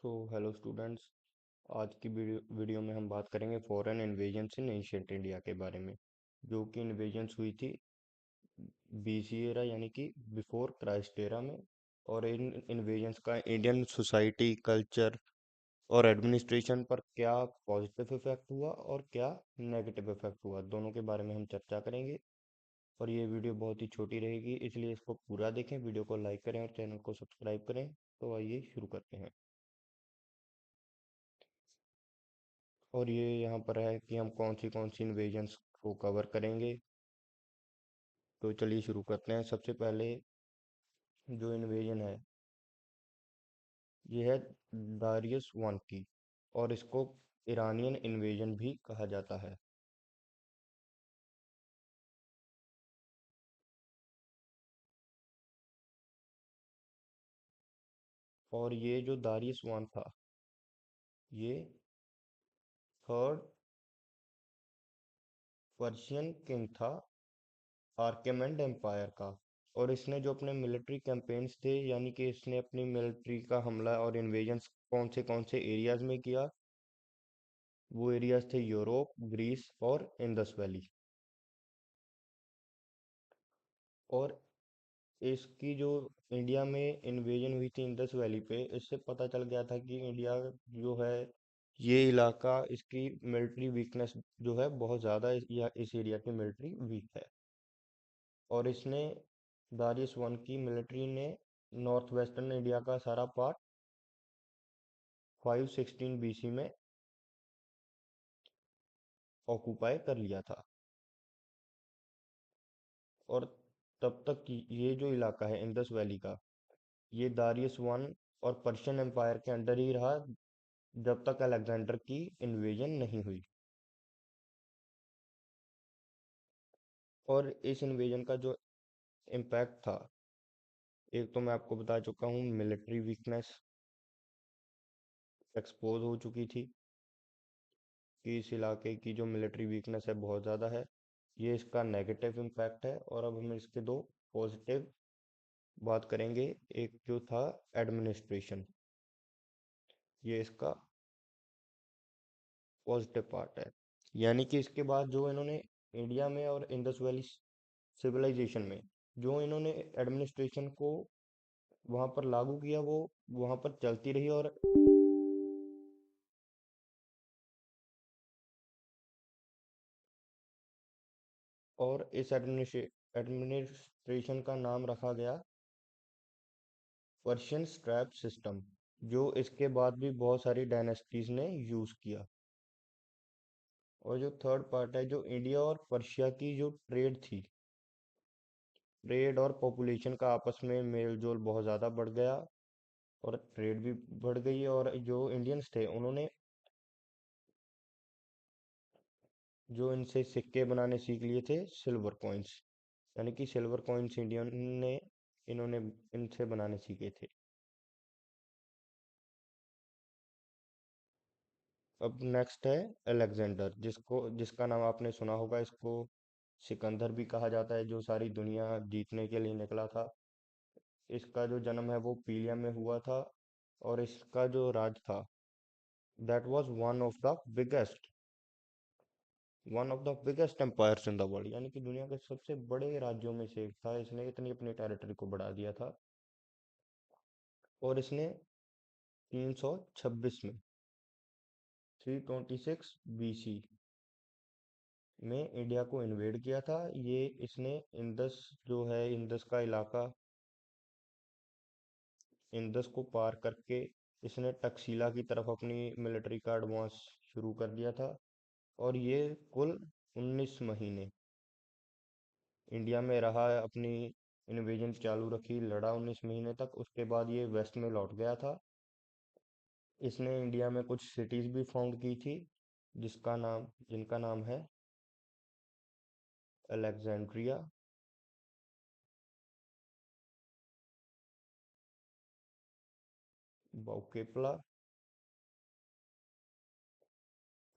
So hello students. आज की video में हम बात करेंगे foreign invasions in ancient India के बारे में, जो कि इन्वेजन्स हुई थी बीसी एरा यानी कि बिफोर क्राइस्ट एरा में। और इन इन्वेजन्स का इंडियन सोसाइटी, कल्चर और एडमिनिस्ट्रेशन पर क्या पॉजिटिव इफेक्ट हुआ और क्या नेगेटिव इफेक्ट हुआ, दोनों के बारे में हम चर्चा करेंगे। और ये वीडियो बहुत ही छोटी रहेगी, इसलिए इसको पूरा देखें, वीडियो को लाइक करें और चैनल को सब्सक्राइब करें। तो आइए शुरू करते हैं। और ये यहाँ पर है कि हम कौन सी इन्वेजन्स को कवर करेंगे। तो चलिए शुरू करते हैं। सबसे पहले जो इन्वेजन है ये है दारियस वन की, और इसको ईरानियन इन्वेजन भी कहा जाता है। और ये जो दारियस वन था ये थर्ड पर्शियन किंग था आर्केमेंड एम्पायर का। और इसने जो अपने मिलिट्री कैंपेन्स थे, यानी कि इसने अपनी मिलिट्री का हमला और इन्वेजन्स कौन से एरियाज में किया, वो एरियाज थे यूरोप, ग्रीस और इंडस वैली। और इसकी जो इंडिया में इन्वेजन हुई थी इंडस वैली पे, इससे पता चल गया था कि इंडिया जो है, ये इलाका, इसकी मिलिट्री वीकनेस जो है बहुत ज़्यादा या इस एरिया की मिलिट्री वीक है। और इसने दारियस वन की मिलिट्री ने नॉर्थ वेस्टर्न इंडिया का सारा पार्ट 516 बीसी में ऑक्यूपाई कर लिया था। और तब तक ये जो इलाका है इंडस वैली का, ये दारियस वन और पर्शियन एम्पायर के अंडर ही रहा जब तक अलेक्जेंडर की इन्वेजन नहीं हुई। और इस इन्वेजन का जो इम्पैक्ट था, एक तो मैं आपको बता चुका हूँ, मिलिट्री वीकनेस एक्सपोज हो चुकी थी कि इस इलाके की जो मिलिट्री वीकनेस है बहुत ज़्यादा है। ये इसका नेगेटिव इम्पैक्ट है। और अब हम इसके दो पॉजिटिव बात करेंगे। एक जो था एडमिनिस्ट्रेशन, ये इसका पॉजिटिव पार्ट है। यानी कि इसके बाद जो इन्होंने इंडिया में और इंडस वैली सिविलाइजेशन में जो इन्होंने एडमिनिस्ट्रेशन को वहां पर लागू किया, वो वहां पर चलती रही। और इस एडमिनिस्ट्रेशन का नाम रखा गया पर्शियन स्ट्रैप सिस्टम, जो इसके बाद भी बहुत सारी डायनेस्टीज ने यूज किया। और जो थर्ड पार्ट है, जो इंडिया और पर्शिया की जो ट्रेड थी, ट्रेड और पॉपुलेशन का आपस में मेल जोल बहुत ज़्यादा बढ़ गया, और ट्रेड भी बढ़ गई। और जो इंडियंस थे उन्होंने जो इनसे सिक्के बनाने सीख लिए थे, सिल्वर कॉइन्स, यानी कि सिल्वर कॉइन्स इंडियन ने इन्होंने इनसे बनाने सीखे थे। अब नेक्स्ट है अलेक्जेंडर, जिसका नाम आपने सुना होगा। इसको सिकंदर भी कहा जाता है, जो सारी दुनिया जीतने के लिए निकला था। इसका जो जन्म है वो पीलिया में हुआ था। और इसका जो राज था, that was one of the biggest empires in the world, यानी कि दुनिया के सबसे बड़े राज्यों में से एक था। इसने इतनी अपनी टेरिटरी को बढ़ा दिया था। और इसने 326 में 326 बीसी में इंडिया को इन्वेड किया था। ये इसने इंडस जो है, इंडस का इलाका, इंडस को पार करके इसने तक्षशिला की तरफ अपनी मिलिट्री का एडवांस शुरू कर दिया था। और ये कुल 19 महीने इंडिया में रहा, अपनी इन्वेजन चालू रखी, लड़ा 19 महीने तक। उसके बाद ये वेस्ट में लौट गया था। इसने इंडिया में कुछ सिटीज भी फाउंड की थी, जिनका नाम है अलेक्जेंड्रिया, बाउकेपला,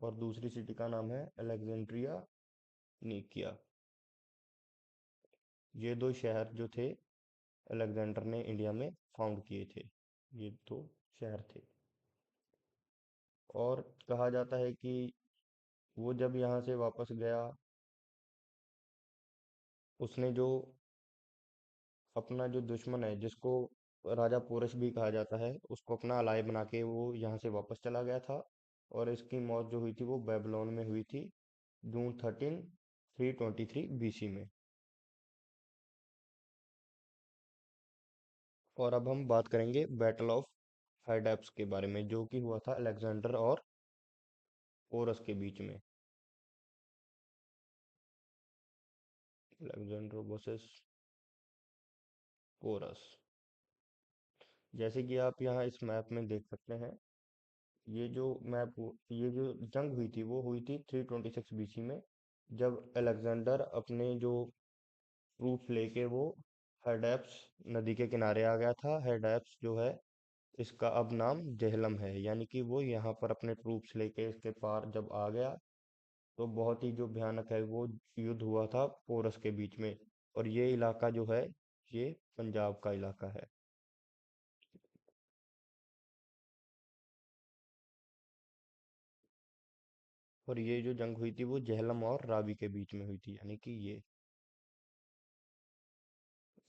और दूसरी सिटी का नाम है अलेक्जेंड्रिया निकिया। ये दो शहर जो थे, अलेक्जेंडर ने इंडिया में फाउंड किए थे। ये दो शहर थे। और कहा जाता है कि वो जब यहाँ से वापस गया, उसने जो अपना जो दुश्मन है, जिसको राजा पोरस भी कहा जाता है, उसको अपना अलाय बना के वो यहाँ से वापस चला गया था। और इसकी मौत जो हुई थी वो बेबीलोन में हुई थी, जून 13 323 BC में। और अब हम बात करेंगे बैटल ऑफ हाइडेप्स के बारे में, जो कि हुआ था अलेक्जेंडर और पोरस के बीच में। Alexander versus Porus. जैसे कि आप यहाँ इस मैप में देख सकते हैं, ये जो जंग हुई थी वो हुई थी 326 BC में, जब अलेक्जेंडर अपने जो ट्रूप्स लेके वो हेडेप्स नदी के किनारे आ गया था। हेडेप्स जो है, इसका अब नाम जेहलम है, यानी कि वो यहाँ पर अपने ट्रूप्स लेके इसके पार जब आ गया, तो बहुत ही जो भयानक है वो युद्ध हुआ था पोरस के बीच में। और ये इलाका जो है, ये पंजाब का इलाका है। और ये जो जंग हुई थी वो जेहलम और रावी के बीच में हुई थी, यानी कि ये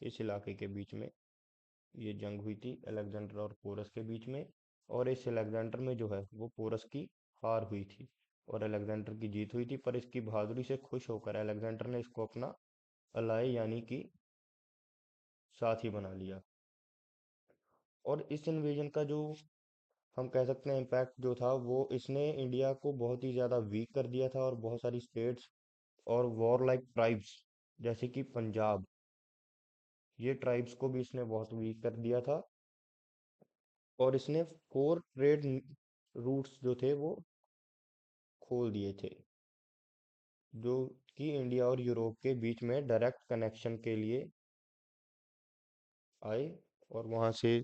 इस इलाके के बीच में ये जंग हुई थी अलेक्जेंडर और पोरस के बीच में। और इस अलेक्जेंडर में जो है वो पोरस की हार हुई थी और अलेक्जेंडर की जीत हुई थी। पर इसकी बहादुरी से खुश होकर अलेक्जेंडर ने इसको अपना अलाय यानी कि साथी बना लिया। और इस इन्वेजन का जो हम कह सकते हैं इम्पैक्ट जो था, वो इसने इंडिया को बहुत ही ज़्यादा वीक कर दिया था। और बहुत सारी स्टेट्स और वॉर लाइक ट्राइब्स, जैसे कि पंजाब, ये ट्राइब्स को भी इसने बहुत वीक कर दिया था। और इसने 4 ट्रेड रूट्स जो थे वो खोल दिए थे, जो कि इंडिया और यूरोप के बीच में डायरेक्ट कनेक्शन के लिए आए। और वहाँ से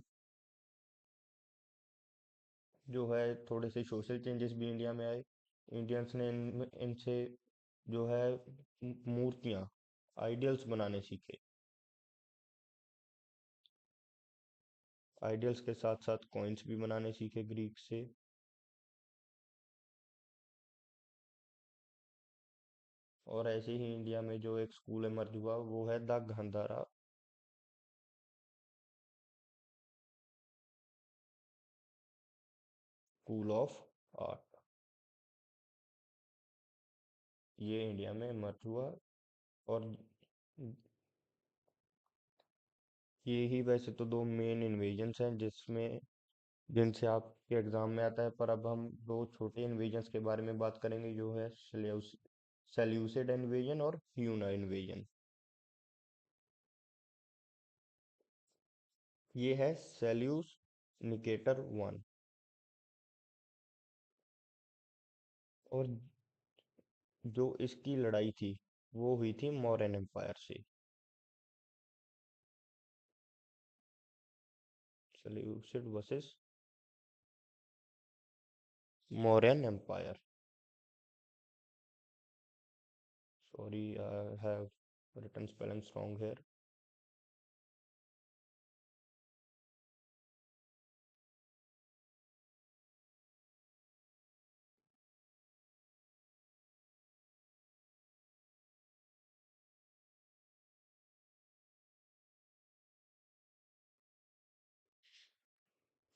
जो है थोड़े से सोशल चेंजेस भी इंडिया में आए। इंडियंस ने इनसे जो है मूर्तियाँ, आइडियल्स बनाने सीखे। आइडियल्स के साथ साथ कॉइन्स भी बनाने सीखे ग्रीक से। और ऐसे ही इंडिया में जो एक स्कूल इमर्ज हुआ वो है the Gandhara school of art. ये इंडिया में इमर्ज हुआ। और ये ही वैसे तो दो मेन इन्वेजन्स हैं जिसमें जिनसे आपके एग्जाम में आता है। पर अब हम दो छोटे इन्वेजन्स के बारे में बात करेंगे, जो है सेल्यूसिड इन्वेजन और ह्यूना इन्वेजन। ये है सेल्यूस निकेटर 1। और जो इसकी लड़ाई थी वो हुई थी मौर्यन एम्पायर से। Seleucid versus Mauryan empire. Sorry, I have written spellings wrong here।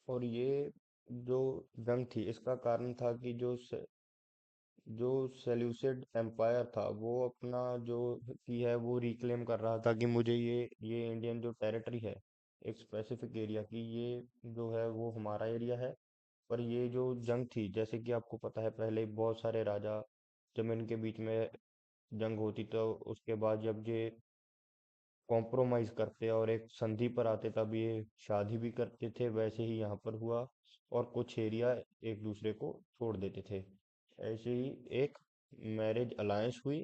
और ये जो जंग थी, इसका कारण था कि जो सेल्यूसिड एम्पायर था वो अपना जो की है वो रिक्लेम कर रहा था कि मुझे ये इंडियन जो टेरिटरी है, एक स्पेसिफिक एरिया की, ये जो है वो हमारा एरिया है। पर ये जो जंग थी, जैसे कि आपको पता है, पहले बहुत सारे राजा जब इनके बीच में जंग होती तो उसके बाद जब ये कॉम्प्रोमाइज करते और एक संधि पर आते तब ये शादी भी करते थे। वैसे ही यहाँ पर हुआ और कुछ एरिया एक दूसरे को छोड़ देते थे। ऐसे ही एक मैरिज अलायंस हुई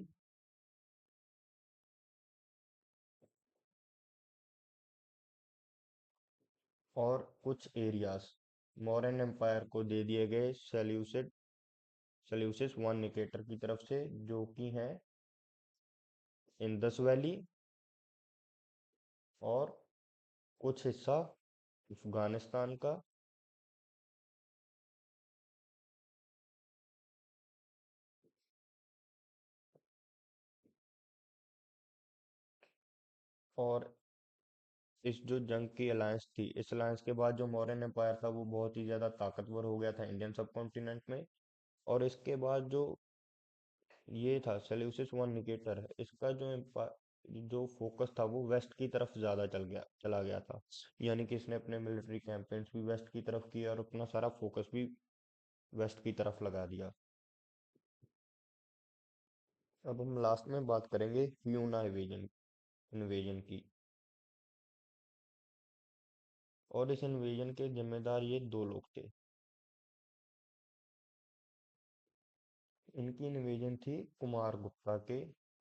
और कुछ एरियाज मौर्यन एम्पायर को दे दिए गए सेल्यूसिस वन निकेटर की तरफ से, जो कि हैं इंदस वैली और कुछ हिस्सा अफगानिस्तान का और इस जो जंग की अलायंस थी, इस अलायंस के बाद जो मौर्यन एम्पायर था वो बहुत ही ज्यादा ताकतवर हो गया था इंडियन सब कॉन्टिनेंट में। और इसके बाद जो ये था सेल्यूसिस वन निकेटर है, इसका जो जो फोकस था वो वेस्ट की तरफ ज्यादा चला गया था। यानी कि इसने अपने मिलिट्री कैंपेन्स भी वेस्ट की तरफ किया और अपना सारा फोकस भी वेस्ट की तरफ लगा दिया। अब हम लास्ट में बात करेंगे ह्यूना इन्वेजन इन्वेजन की। और इस इन्वेजन के जिम्मेदार ये दो लोग थे। इनकी इन्वेजन थी कुमार गुप्ता के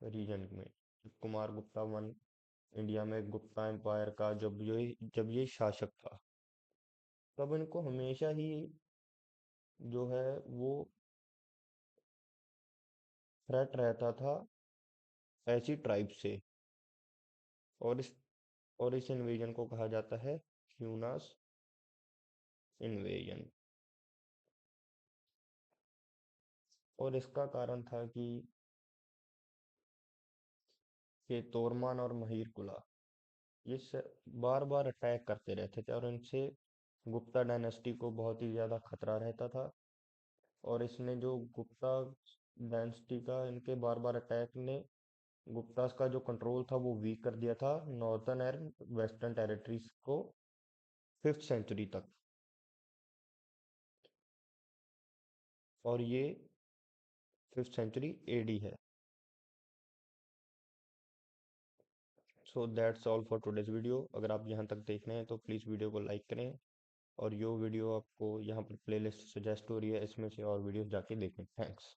रीजन में। कुमार गुप्ता वन इंडिया में गुप्ता एम्पायर का जब ये शासक था, तब इनको हमेशा ही जो है वो थ्रेट रहता था ऐसी ट्राइब से। और इस और इस इन्वेजन को कहा जाता है ह्यूनास इन्वेजन। और इसका कारण था कि ये तोरमान और महिरकुला ये बार बार अटैक करते रहते थे और इनसे गुप्ता डायनेस्टी को बहुत ही ज़्यादा खतरा रहता था। और इसने जो गुप्ता डायनेस्टी का इनके बार बार अटैक ने गुप्तास का जो कंट्रोल था वो वीक कर दिया था नॉर्थर्न एंड वेस्टर्न टेरिटरीज को 5th सेंचुरी तक। और ये 5th सेंचुरी एडी है। So that's all for today's video. अगर आप यहाँ तक देख रहे हैं तो प्लीज़ वीडियो को लाइक करें। और यो वीडियो आपको यहाँ पर प्लेलिस्ट सजेस्ट हो रही है, इसमें से और वीडियोस जाके देखें। थैंक्स।